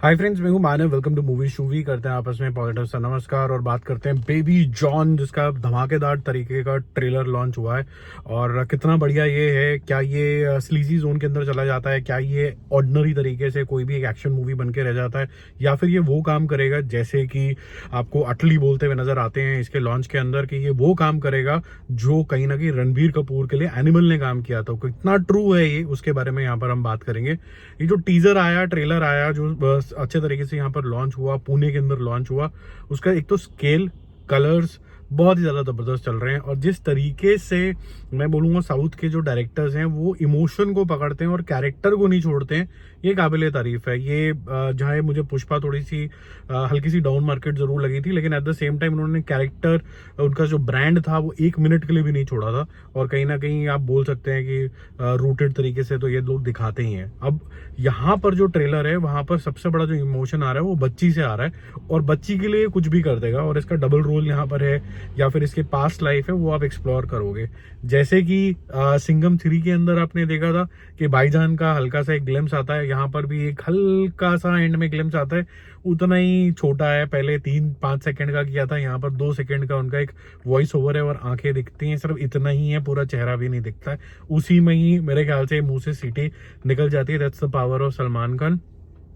हाय friends, मैं हूं Manav. Welcome to movie shuvi. करते हैं आपस में पॉजिटिव सा नमस्कार और बात करते हैं बेबी जॉन, जिसका धमाकेदार तरीके का ट्रेलर लॉन्च हुआ है। और कितना बढ़िया ये है। क्या ये स्लीजी जोन के अंदर चला जाता है? क्या ये ऑर्डिनरी तरीके से कोई भी एक एक्शन मूवी बन के रह जाता है, या फिर ये वो काम करेगा जैसे कि आपको अटली बोलते हुए नजर आते हैं इसके लॉन्च के अंदर, कि ये वो काम करेगा जो कहीं ना कहीं रणबीर कपूर के लिए एनिमल ने काम किया था। कितना ट्रू है ये, उसके बारे में यहाँ पर हम बात करेंगे। ये जो टीजर आया, ट्रेलर आया, जो अच्छे तरीके से यहाँ पर लॉन्च हुआ, पुणे के अंदर लॉन्च हुआ, उसका एक तो स्केल, कलर्स बहुत ही ज्यादा जबरदस्त चल रहे हैं। और जिस तरीके से मैं बोलूंगा साउथ के जो डायरेक्टर्स हैं वो इमोशन को पकड़ते हैं और कैरेक्टर को नहीं छोड़ते हैं, ये काबिले तारीफ है। ये जहाँ मुझे पुष्पा थोड़ी सी हल्की सी डाउन मार्केट जरूर लगी थी, लेकिन एट द सेम टाइम उन्होंने कैरेक्टर, उनका जो ब्रांड था वो एक मिनट के लिए भी नहीं छोड़ा था। और कहीं ना कहीं आप बोल सकते हैं कि रूटेड तरीके से तो ये लोग दिखाते ही हैं। अब यहाँ पर जो ट्रेलर है वहां पर सबसे बड़ा जो इमोशन आ रहा है वो बच्ची से आ रहा है, और बच्ची के लिए कुछ भी कर देगा। और इसका डबल रोल यहाँ पर है, या फिर इसके पास्ट लाइफ है, वो आप एक्सप्लोर करोगे। जैसे कि सिंघम 3 के अंदर आपने देखा था कि भाईजान का हल्का सा एक ग्लिम्स आता है, यहाँ पर भी एक हल्का सा एंड में ग्लिम्स आता है, उतना ही छोटा है। पहले 3-5 सेकंड का किया था, यहाँ पर 2 सेकंड का उनका एक वॉइस ओवर है और आंखें दिखती हैं, सिर्फ इतना ही है, पूरा चेहरा भी नहीं दिखता है। उसी में ही मेरे ख्याल से मुंह से सीटी निकल जाती है। That's the power of Salman Khan.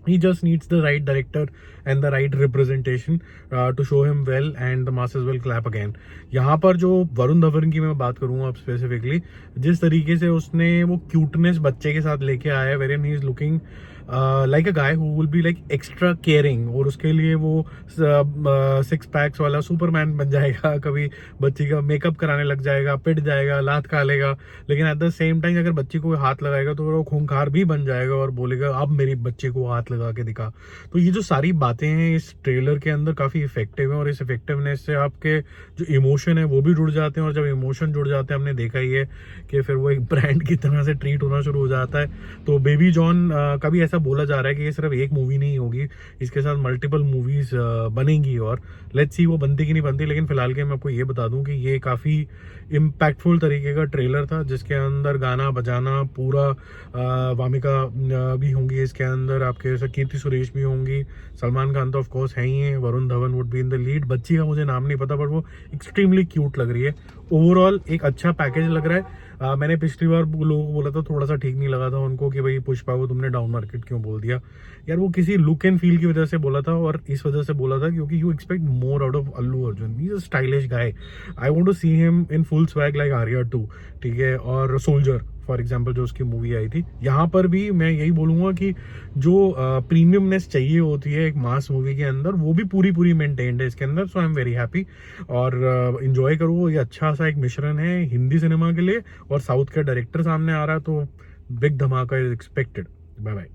He just needs the right director and the right representation to show him well, and the masses will clap again. यहाँ पर जो वरुण धवन की मैं बात करूंगा अब स्पेसिफिकली, जिस तरीके से उसने वो क्यूटनेस बच्चे के साथ लेके आया है, where he is looking like a guy who will be like extra caring, और उसके लिए वो 6 पैक्स वाला सुपरमैन बन जाएगा। कभी बच्ची का मेकअप कराने लग जाएगा, पिट जाएगा, लात खा लेगा, लेकिन एट द सेम टाइम अगर बच्ची को हाथ लगाएगा तो वो खूंखार भी बन जाएगा और बोलेगा अब मेरी बच्चे को हाथ लगा के दिखा। तो ये जो सारी बातें हैं इस ट्रेलर के अंदर काफी इफेक्टिव है, और इस इफेक्टिवनेस से आपके जो इमोशन है वो भी जुड़ जाते हैं। और जब इमोशन जुड़ जाते हैं, हमने देखा ही है कि फिर वो एक ब्रांड की तरह से ट्रीट होना शुरू हो जाता है। तो बेबी जॉन का भी ऐसा बोला जा रहा है कि ये सिर्फ एक मूवी नहीं होगी, इसके साथ मल्टीपल मूवीज बनेंगी, और लेट्स सी वो बनती कि नहीं बनती। लेकिन फिलहाल के मैं आपको ये बता दूं कि ये काफी इम्पैक्टफुल तरीके का ट्रेलर था, जिसके अंदर गाना बजाना पूरा, वामिका भी होंगी इसके अंदर, आपके कीर्ति सुरेश भी होंगी, सलमान खान तो ऑफ कोर्स है ही है, Varun Dhawan would be in the lead. बच्ची का मुझे नाम नहीं पता, बट वो एक्सट्रीमली क्यूट लग रही है। ओवरऑल एक अच्छा पैकेज लग रहा है। मैंने पिछली बार लोगों को बोला था, थोड़ा सा ठीक नहीं लगा था उनको कि भाई पुष्पा को तुमने डाउन मार्केट क्यों बोल दिया यार। वो किसी लुक एंड फील की वजह से बोला था, और इस वजह से बोला था क्योंकि you expect more out of Allu Arjun. He is a stylish guy. I want to see him in full swag like Arya 2, ठीक है, और सोल्जर फॉर एग्जाम्पल जो उसकी मूवी आई थी। यहाँ पर भी मैं यही बोलूंगा कि जो प्रीमियमनेस चाहिए होती है एक मास मूवी के अंदर, वो भी पूरी मेंटेन्ड है इसके अंदर। सो आई एम वेरी हैप्पी, और इंजॉय करो। ये अच्छा सा एक मिश्रण है हिंदी सिनेमा के लिए, और साउथ का डायरेक्टर सामने आ रहा है, तो बिग धमाका इज एक्सपेक्टेड। Bye bye.